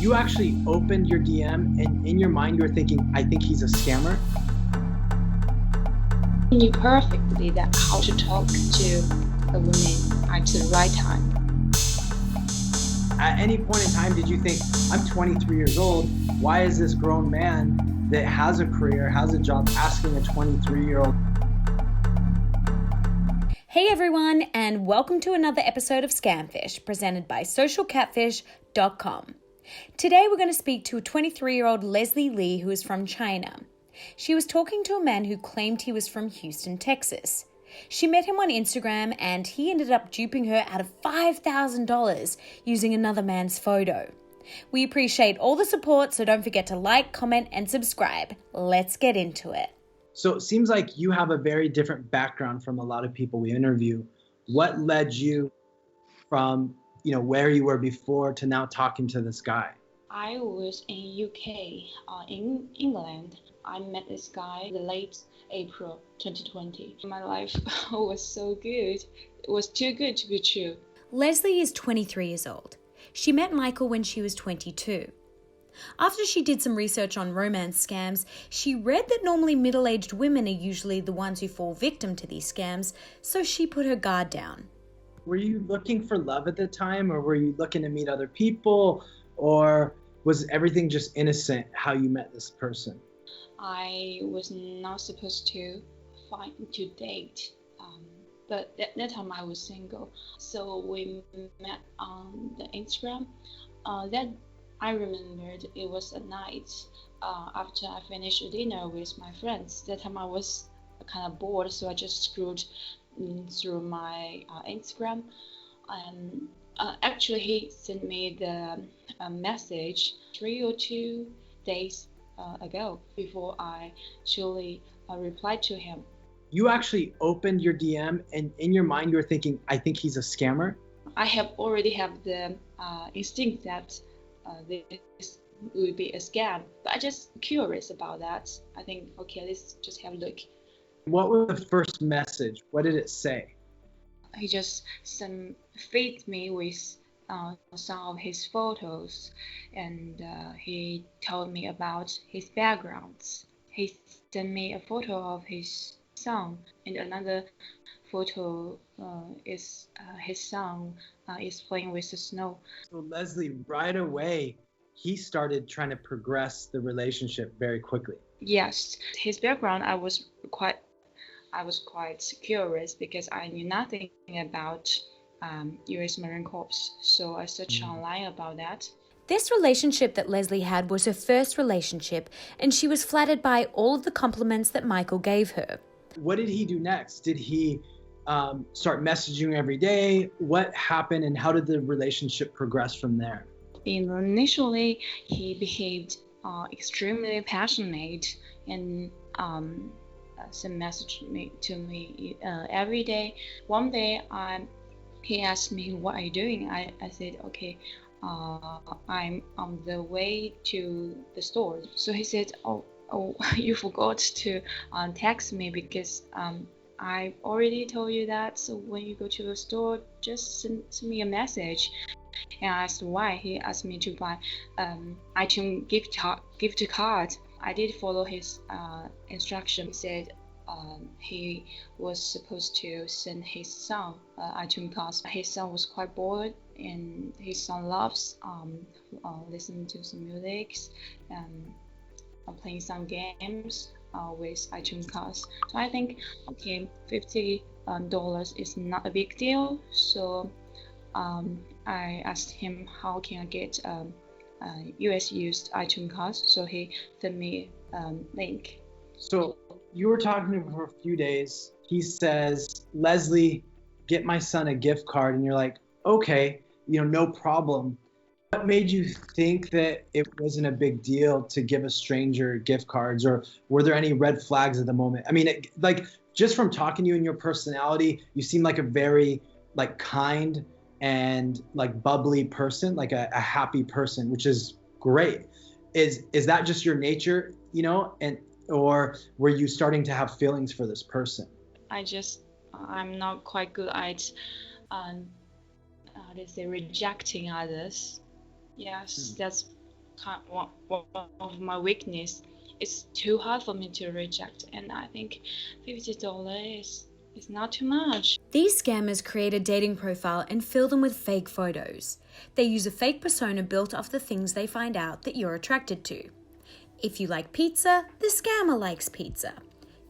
You actually opened your DM and in your mind you were thinking, I think he's a scammer? I knew perfectly that how to talk to a woman at the right time. At any point in time, did you think, I'm 23 years old, why is this grown man that has a career, has a job, asking a 23-year-old? Hey everyone, and welcome to another episode of Scamfish, presented by socialcatfish.com. Today we're going to speak to a 23-year-old Leslie Lee who is from China. She was talking to a man who claimed he was from Houston, Texas. She met him on Instagram and he ended up duping her out of $5,000 using another man's photo. We appreciate all the support, so don't forget to like, comment, and subscribe. Let's get into it. So it seems like you have a very different background from a lot of people we interview. What led you from, where you were before to now talking to this guy? I was in UK, in England. I met this guy in late April 2020. My life was so good. It was too good to be true. Leslie is 23 years old. She met Michael when she was 22. After she did some research on romance scams, she read that normally middle-aged women are usually the ones who fall victim to these scams, so she put her guard down. Were you looking for love at the time, or were you looking to meet other people, or was everything just innocent how you met this person? I was not supposed to date, but at that time I was single. So we met on the Instagram. That I remembered it was a night after I finished dinner with my friends. That time I was kind of bored, so I just scrolled through my Instagram, and actually he sent me the message 3 or 2 days ago before I actually replied to him. You actually opened your DM and in your mind you were thinking, I think he's a scammer? I already have the instinct that this would be a scam, but I just curious about that. I think, okay, let's just have a look. What was the first message? What did it say? He just feed me with some of his photos, and he told me about his backgrounds. He sent me a photo of his son, and another photo is his son is playing with the snow. So Leslie, right away, he started trying to progress the relationship very quickly. Yes, his background I was quite curious because I knew nothing about U.S. Marine Corps, so I searched online about that. This relationship that Leslie had was her first relationship, and she was flattered by all of the compliments that Michael gave her. What did he do next? Did he start messaging every day? What happened and how did the relationship progress from there? Initially, he behaved extremely passionate and sent message to me every day. One day, he asked me, "What are you doing?" I said, "Okay, I'm on the way to the store." So he said, "Oh, you forgot to text me because I already told you that. So when you go to the store, just send me a message." And I asked why. He asked me to buy iTunes gift card. I did follow his instruction. He said he was supposed to send his son iTunes card. His son was quite bored, and his son loves listening to some music and playing some games with iTunes cards. So I think, okay, $50 is not a big deal. So I asked him how can I get US used iTunes cards. So he sent me link. So you were talking to him for a few days. He says, Leslie, get my son a gift card. And you're like, okay, no problem. What made you think that it wasn't a big deal to give a stranger gift cards, or were there any red flags at the moment? I mean, just from talking to you and your personality, you seem like a very kind and bubbly person, like a happy person, which is great. Is that just your nature, and or were you starting to have feelings for this person? I'm not quite good at rejecting others. Yes, that's one of my weakness. It's too hard for me to reject, and I think $50 is not too much. These scammers create a dating profile and fill them with fake photos. They use a fake persona built off the things they find out that you're attracted to. If you like pizza, the scammer likes pizza.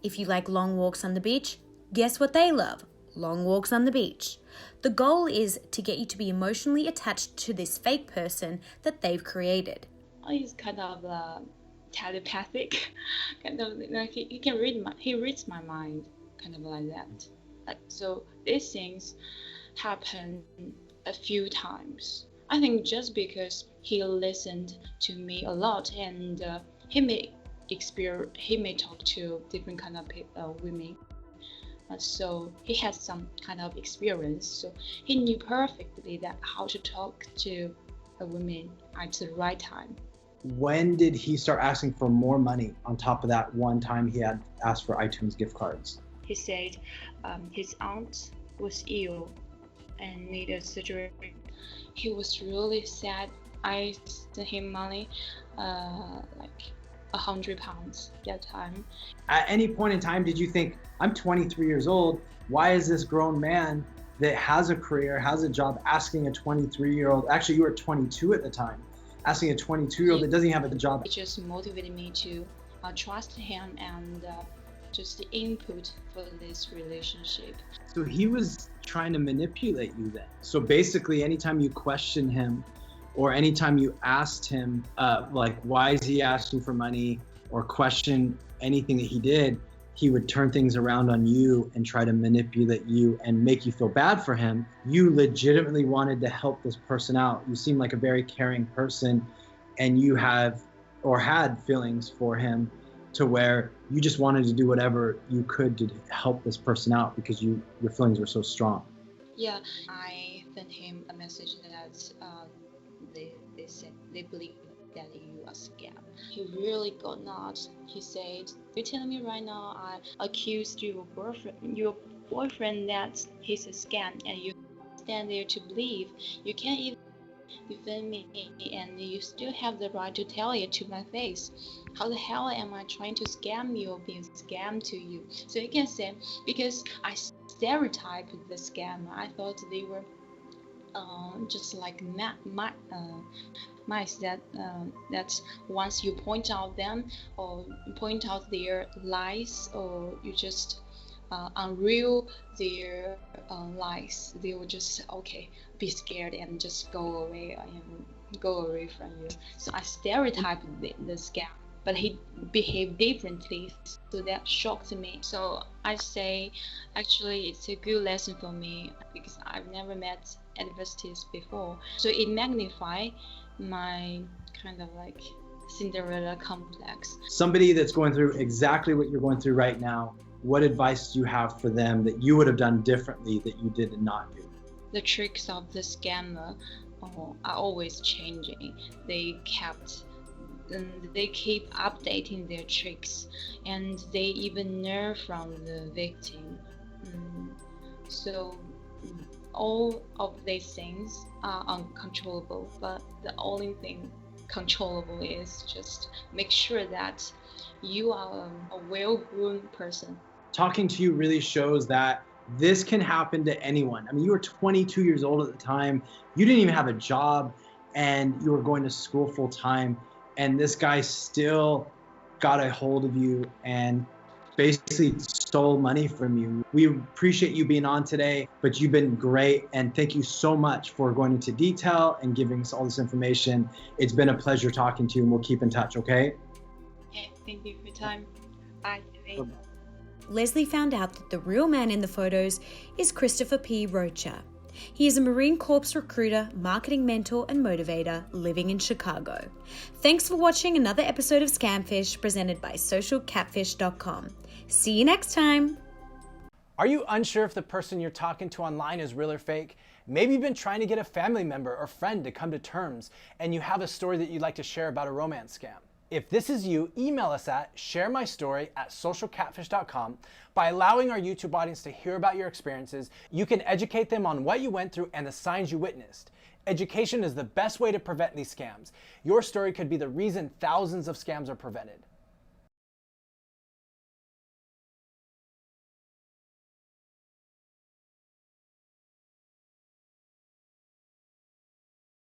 If you like long walks on the beach, guess what they love? Long walks on the beach. The goal is to get you to be emotionally attached to this fake person that they've created. He's kind of telepathic, kind of like he reads my mind, kind of like that. So these things happen a few times. I think just because he listened to me a lot, and he may talk to different kind of women. So he has some kind of experience. So he knew perfectly that how to talk to a woman at the right time. When did he start asking for more money on top of that one time he had asked for iTunes gift cards? He said his aunt was ill and needed surgery. He was really sad. I sent him money, like £100 that time. At any point in time, did you think, I'm 23 years old, why is this grown man that has a career, has a job, asking a 23-year-old, actually you were 22 at the time, asking a 22-year-old that doesn't even have a job? It just motivated me to trust him and just the input for this relationship. So he was trying to manipulate you then. So basically, anytime you question him, or anytime you asked him, like, why is he asking for money, or question anything that he did, he would turn things around on you and try to manipulate you and make you feel bad for him. You legitimately wanted to help this person out. You seem like a very caring person, and you have or had feelings for him to where you just wanted to do whatever you could to help this person out because your feelings were so strong. Yeah, I sent him a message that they said they believe that you are scam. He really got nuts. He said, "You're telling me right now I accused your boyfriend that he's a scam, and you stand there to believe. You can't even defend me, and you still have the right to tell it to my face. How the hell am I trying to scam you or being scammed to you?" So you can say, because I stereotyped the scammer, I thought they were just like mice that once you point out them or point out their lies, or you just unreal their lies, they will just be scared and just go away from you. So I stereotyped the scam, but he behaved differently, so that shocked me. So I say, actually, it's a good lesson for me because I've never met adversities before. So it magnified my kind of like Cinderella complex. Somebody that's going through exactly what you're going through right now, what advice do you have for them that you would have done differently that you did not do? The tricks of the scammer are always changing. They keep updating their tricks, and they even learn from the victim. So all of these things are uncontrollable, but the only thing controllable is just make sure that you are a well-groomed person. Talking to you really shows that this can happen to anyone. I mean, you were 22 years old at the time. You didn't even have a job, and you were going to school full time. And this guy still got a hold of you and basically stole money from you. We appreciate you being on today, but you've been great. And thank you so much for going into detail and giving us all this information. It's been a pleasure talking to you, and we'll keep in touch, okay? Okay, thank you for your time. Bye. Leslie found out that the real man in the photos is Christopher P. Rocha. He is a Marine Corps recruiter, marketing mentor, and motivator living in Chicago. Thanks for watching another episode of Scamfish presented by socialcatfish.com. See you next time. Are you unsure if the person you're talking to online is real or fake? Maybe you've been trying to get a family member or friend to come to terms, and you have a story that you'd like to share about a romance scam. If this is you, email us at sharemystory@socialcatfish.com. By allowing our YouTube audience to hear about your experiences, you can educate them on what you went through and the signs you witnessed. Education is the best way to prevent these scams. Your story could be the reason thousands of scams are prevented.